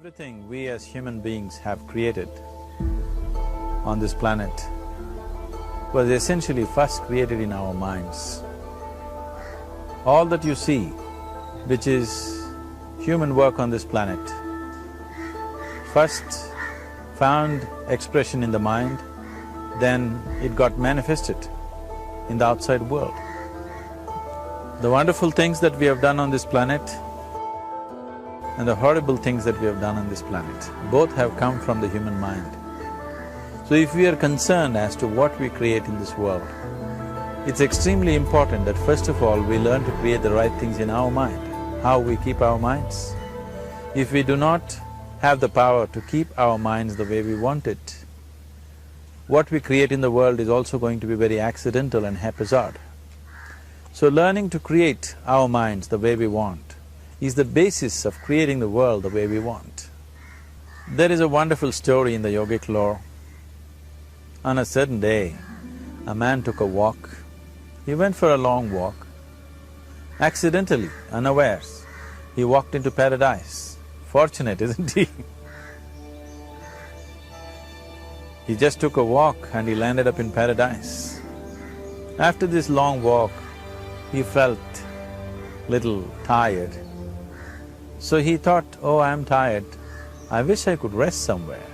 Everything we as human beings have created on this planet was essentially first created in our minds. All that you see, which is human work on this planet, first found expression in the mind, then it got manifested in the outside world. The wonderful things that we have done on this planet and the horrible things that we have done on this planet, both have come from the human mind. So if we are concerned as to what we create in this world, it's extremely important that first of all we learn to create the right things in our mind, how we keep our minds. If we do not have the power to keep our minds the way we want it, what we create in the world is also going to be very accidental and haphazard. So learning to create our minds the way we want is the basis of creating the world the way we want. There is a wonderful story in the yogic lore. On a certain day, a man took a walk. He went for a long walk. Accidentally, unawares, he walked into paradise. Fortunate, isn't he? He just took a walk and he landed up in paradise. After this long walk, he felt little tired. So he thought, oh, I'm tired, I wish I could rest somewhere.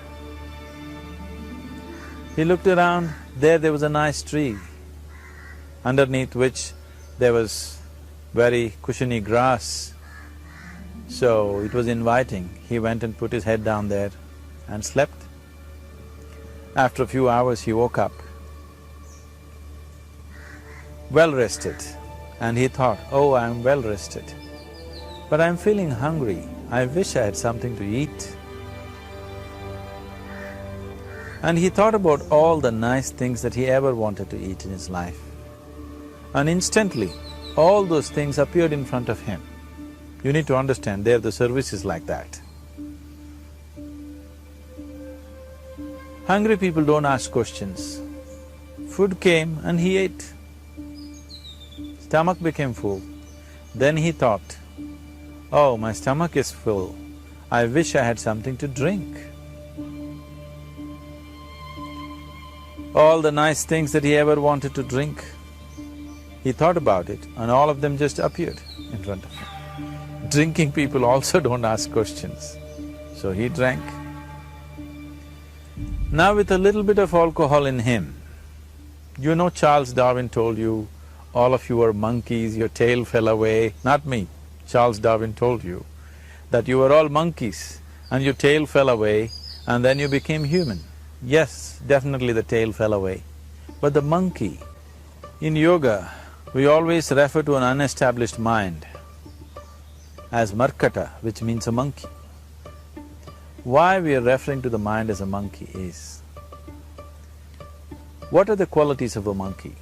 He looked around, there was a nice tree, underneath which there was very cushiony grass. So it was inviting. He went and put his head down there and slept. After a few hours he woke up, well rested, and he thought, oh, I'm well rested, but I'm feeling hungry, I wish I had something to eat. And he thought about all the nice things that he ever wanted to eat in his life. And instantly, all those things appeared in front of him. You need to understand, the service is like that. Hungry people don't ask questions. Food came and he ate. Stomach became full. Then he thought, oh, my stomach is full, I wish I had something to drink. All the nice things that he ever wanted to drink, he thought about it and all of them just appeared in front of him. Drinking people also don't ask questions, so he drank. Now with a little bit of alcohol in him, you know Charles Darwin told you, all of you are monkeys, your tail fell away. Not me, Charles Darwin told you that you were all monkeys and your tail fell away and then you became human. Yes, definitely the tail fell away. But the monkey, in yoga, we always refer to an unestablished mind as markata, which means a monkey. Why we are referring to the mind as a monkey is, what are the qualities of a monkey?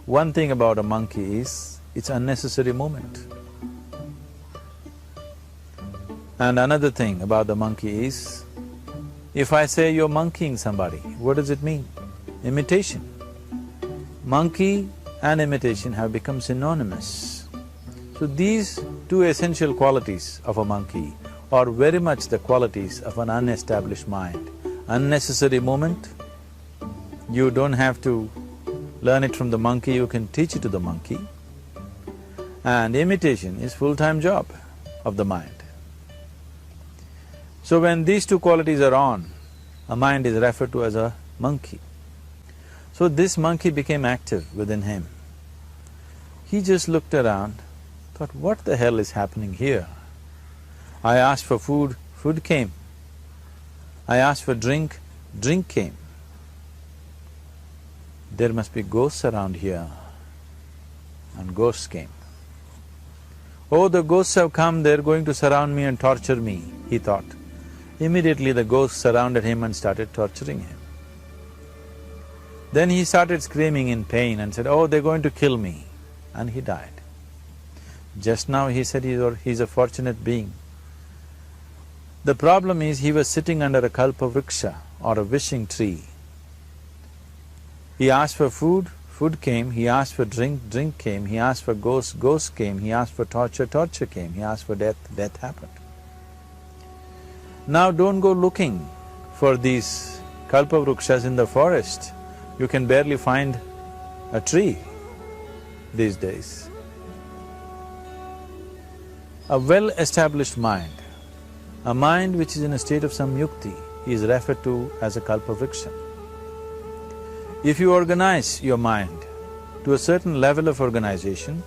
One thing about a monkey is, it's unnecessary movement. And another thing about the monkey is, if I say you're monkeying somebody, what does it mean? Imitation. Monkey and imitation have become synonymous. So these two essential qualities of a monkey are very much the qualities of an unestablished mind. Unnecessary movement, you don't have to learn it from the monkey, you can teach it to the monkey. And imitation is full-time job of the mind. So when these two qualities are on, a mind is referred to as a monkey. So this monkey became active within him. He just looked around, thought, what the hell is happening here? I asked for food, food came. I asked for drink, drink came. There must be ghosts around here, and ghosts came. Oh, the ghosts have come, they're going to surround me and torture me, he thought. Immediately the ghosts surrounded him and started torturing him. Then he started screaming in pain and said, oh, they're going to kill me, and he died. Just now he said he's a fortunate being. The problem is he was sitting under a kalpa vriksha or a wishing tree. He asked for food, food came, he asked for drink, drink came, he asked for ghost, ghost came, he asked for torture, torture came, he asked for death, death happened. Now don't go looking for these kalpavrukshas in the forest. You can barely find a tree these days. A well-established mind, a mind which is in a state of samyukti, is referred to as a kalpavriksha. If you organize your mind to a certain level of organization,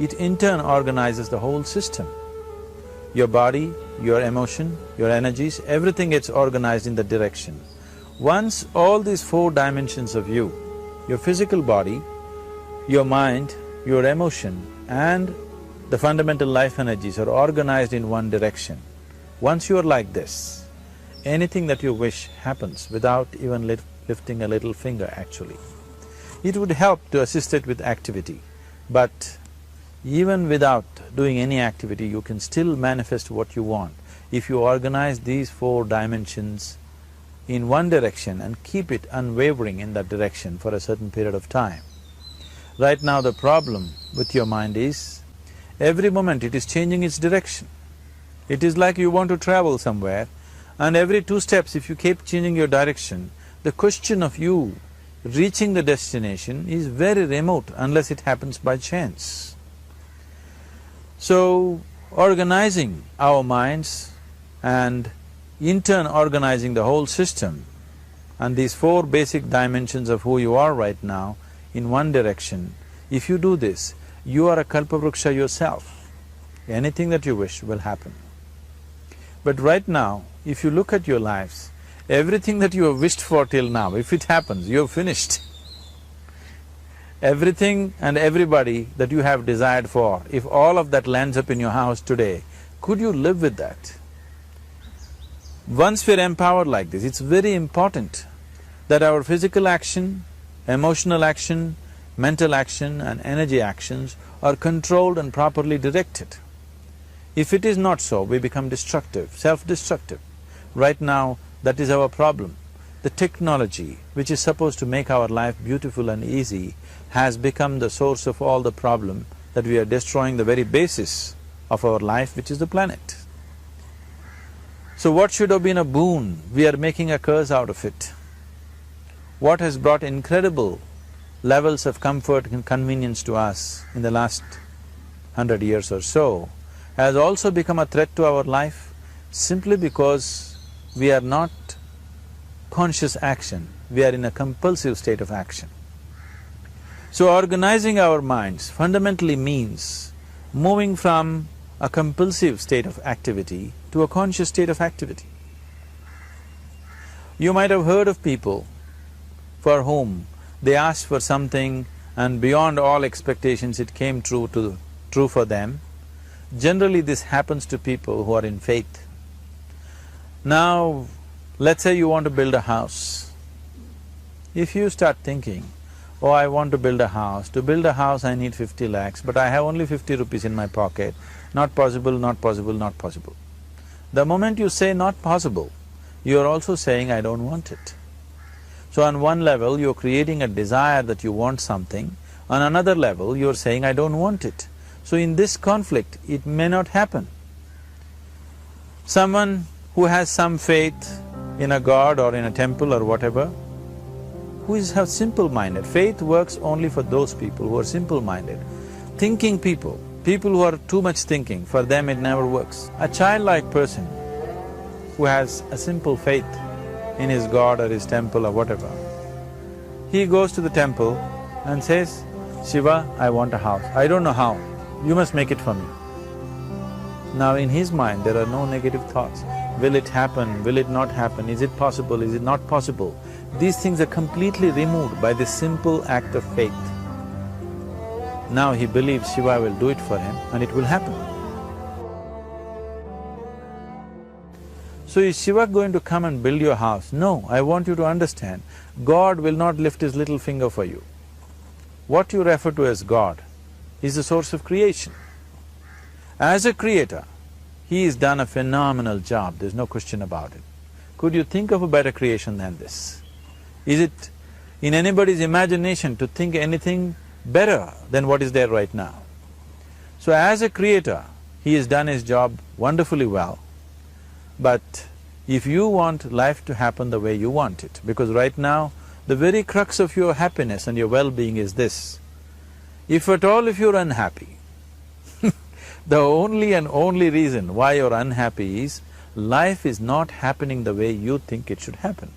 it in turn organizes the whole system. Your body, your emotion, your energies, everything gets organized in that direction. Once all these four dimensions of you, your physical body, your mind, your emotion and the fundamental life energies are organized in one direction, once you are like this, anything that you wish happens without even lifting a little finger actually. It would help to assist it with activity, but even without doing any activity, you can still manifest what you want if you organize these four dimensions in one direction and keep it unwavering in that direction for a certain period of time. Right now the problem with your mind is, every moment it is changing its direction. It is like you want to travel somewhere and every 2 steps if you keep changing your direction, the question of you reaching the destination is very remote unless it happens by chance. So, organizing our minds and in turn organizing the whole system and these four basic dimensions of who you are right now in one direction, if you do this, you are a kalpavruksha yourself. Anything that you wish will happen. But right now, if you look at your lives, everything that you have wished for till now, if it happens, you have finished. Everything and everybody that you have desired for, if all of that lands up in your house today, could you live with that? Once we're empowered like this, it's very important that our physical action, emotional action, mental action and energy actions are controlled and properly directed. If it is not so, we become destructive, self-destructive. Right now, that is our problem. The technology, which is supposed to make our life beautiful and easy, has become the source of all the problem that we are destroying the very basis of our life, which is the planet. So what should have been a boon, we are making a curse out of it. What has brought incredible levels of comfort and convenience to us in the last 100 years or so has also become a threat to our life simply because we are not conscious action, we are in a compulsive state of action. So organizing our minds fundamentally means moving from a compulsive state of activity to a conscious state of activity. You might have heard of people for whom they asked for something and beyond all expectations it came true for them. Generally this happens to people who are in faith. Now, let's say you want to build a house. If you start thinking, oh, I want to build a house, to build a house I need 50 lakhs, but I have only 50 rupees in my pocket, not possible, not possible, not possible. The moment you say not possible, you are also saying I don't want it. So on one level you're creating a desire that you want something, on another level you're saying I don't want it. So in this conflict, it may not happen. Someone who has some faith in a god or in a temple or whatever, who is simple-minded. Faith works only for those people who are simple-minded. Thinking people, people who are too much thinking, for them it never works. A childlike person who has a simple faith in his god or his temple or whatever, he goes to the temple and says, Shiva, I want a house. I don't know how, you must make it for me. Now in his mind there are no negative thoughts. Will it happen? Will it not happen? Is it possible? Is it not possible? These things are completely removed by this simple act of faith. Now he believes Shiva will do it for him and it will happen. So is Shiva going to come and build your house? No, I want you to understand, God will not lift his little finger for you. What you refer to as God is the source of creation. As a creator, he has done a phenomenal job, there's no question about it. Could you think of a better creation than this? Is it in anybody's imagination to think anything better than what is there right now? So as a creator, he has done his job wonderfully well, but if you want life to happen the way you want it. Because right now, the very crux of your happiness and your well-being is this. If at all if you're unhappy, the only and only reason why you're unhappy is life is not happening the way you think it should happen.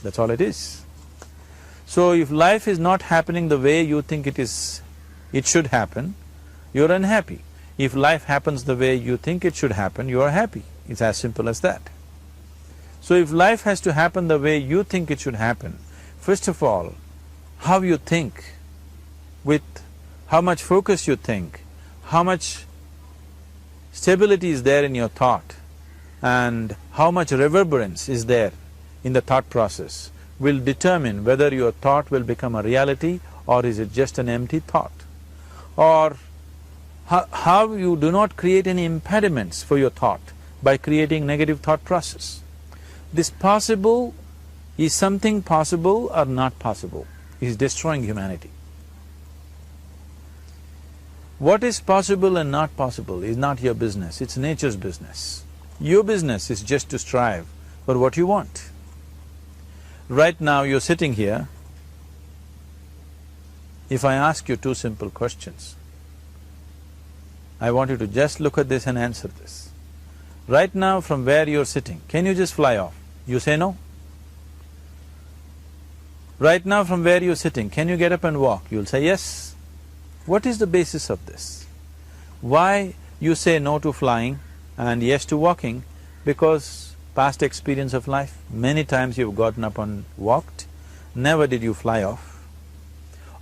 That's all it is. So if life is not happening the way you think it should happen, you're unhappy. If life happens the way you think it should happen, you are happy. It's as simple as that. So if life has to happen the way you think it should happen, first of all, how you think, with how much focus you think, how much stability is there in your thought, and how much reverberance is there in the thought process will determine whether your thought will become a reality or is it just an empty thought. Or how you do not create any impediments for your thought by creating negative thought process. This possible is something possible or not possible, is destroying humanity. What is possible and not possible is not your business, it's nature's business. Your business is just to strive for what you want. Right now you're sitting here, if I ask you two simple questions, I want you to just look at this and answer this. Right now from where you're sitting, can you just fly off? You say no. Right now from where you're sitting, can you get up and walk? You'll say yes. What is the basis of this? Why you say no to flying and yes to walking? Because past experience of life, many times you've gotten up and walked, never did you fly off.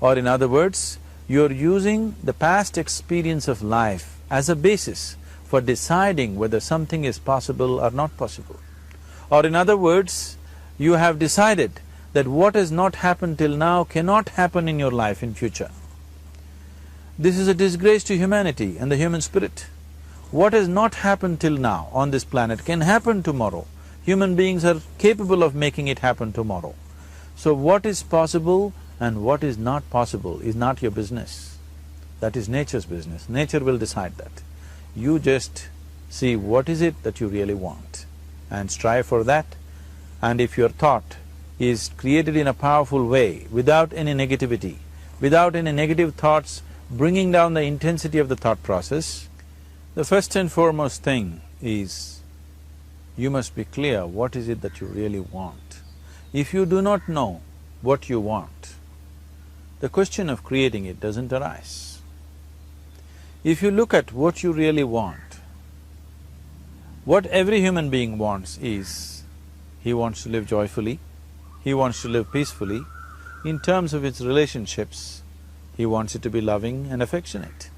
Or in other words, you're using the past experience of life as a basis for deciding whether something is possible or not possible. Or in other words, you have decided that what has not happened till now cannot happen in your life in future. This is a disgrace to humanity and the human spirit. What has not happened till now on this planet can happen tomorrow. Human beings are capable of making it happen tomorrow. So what is possible and what is not possible is not your business. That is nature's business. Nature will decide that. You just see what is it that you really want and strive for that. And if your thought is created in a powerful way, without any negativity, without any negative thoughts bringing down the intensity of the thought process, the first and foremost thing is you must be clear what is it that you really want. If you do not know what you want, the question of creating it doesn't arise. If you look at what you really want, what every human being wants is, he wants to live joyfully, he wants to live peacefully. In terms of its relationships, he wants it to be loving and affectionate.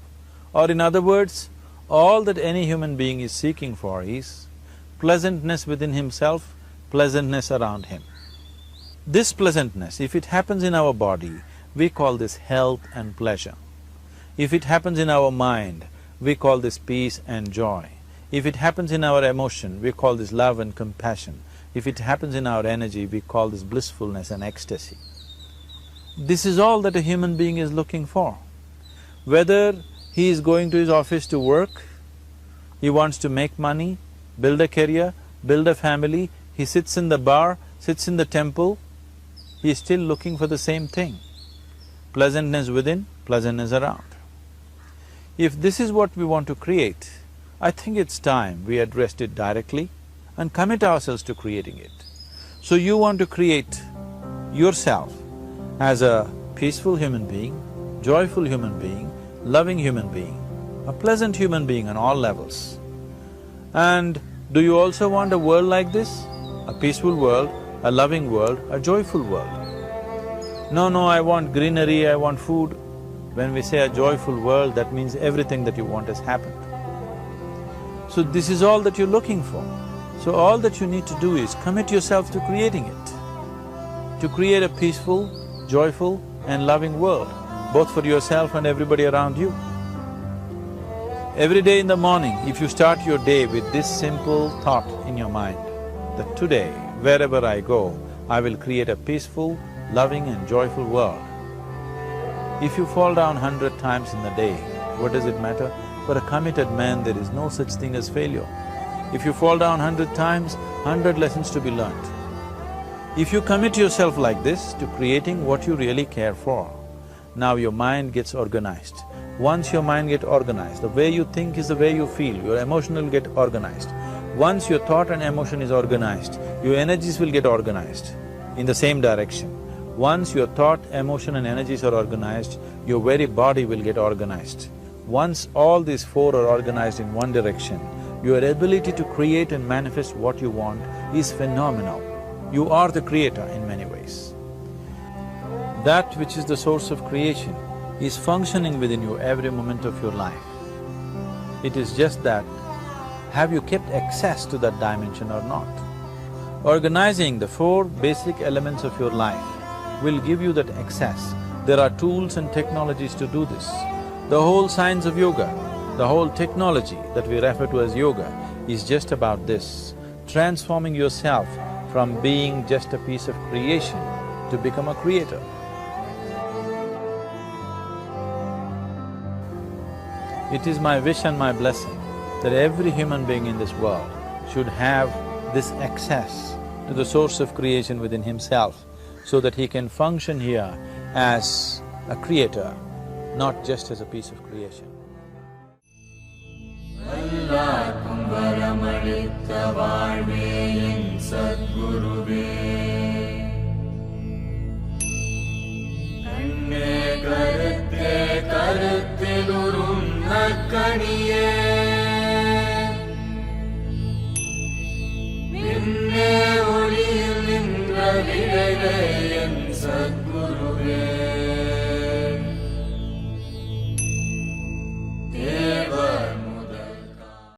Or in other words, all that any human being is seeking for is pleasantness within himself, pleasantness around him. This pleasantness, if it happens in our body, we call this health and pleasure. If it happens in our mind, we call this peace and joy. If it happens in our emotion, we call this love and compassion. If it happens in our energy, we call this blissfulness and ecstasy. This is all that a human being is looking for. Whether he is going to his office to work, he wants to make money, build a career, build a family, he sits in the bar, sits in the temple, he is still looking for the same thing. Pleasantness within, pleasantness around. If this is what we want to create, I think it's time we addressed it directly and commit ourselves to creating it. So you want to create yourself as a peaceful human being, joyful human being, loving human being, a pleasant human being on all levels. And do you also want a world like this? A peaceful world, a loving world, a joyful world? No, I want greenery, I want food. When we say a joyful world, that means everything that you want has happened. So this is all that you're looking for. So all that you need to do is commit yourself to creating it, to create a peaceful, joyful and loving world, both for yourself and everybody around you. Every day in the morning, if you start your day with this simple thought in your mind, that today, wherever I go, I will create a peaceful, loving and joyful world. If you fall down 100 times in the day, what does it matter? For a committed man, there is no such thing as failure. If you fall down 100 times, 100 lessons to be learnt. If you commit yourself like this to creating what you really care for, now your mind gets organized. Once your mind gets organized, the way you think is the way you feel, your emotion will get organized. Once your thought and emotion is organized, your energies will get organized in the same direction. Once your thought, emotion and energies are organized, your very body will get organized. Once all these four are organized in one direction, your ability to create and manifest what you want is phenomenal. You are the creator in many ways. That which is the source of creation is functioning within you every moment of your life. It is just that, have you kept access to that dimension or not? Organizing the four basic elements of your life will give you that access. There are tools and technologies to do this. The whole science of yoga, the whole technology that we refer to as yoga is just about this, transforming yourself from being just a piece of creation to become a creator. It is my wish and my blessing that every human being in this world should have this access to the source of creation within himself so that he can function here as a creator, not just as a piece of creation. Sadhguruve Anne karutte karuttilurum nakkaniye Minne oliyil ninra vilayven Sadhguru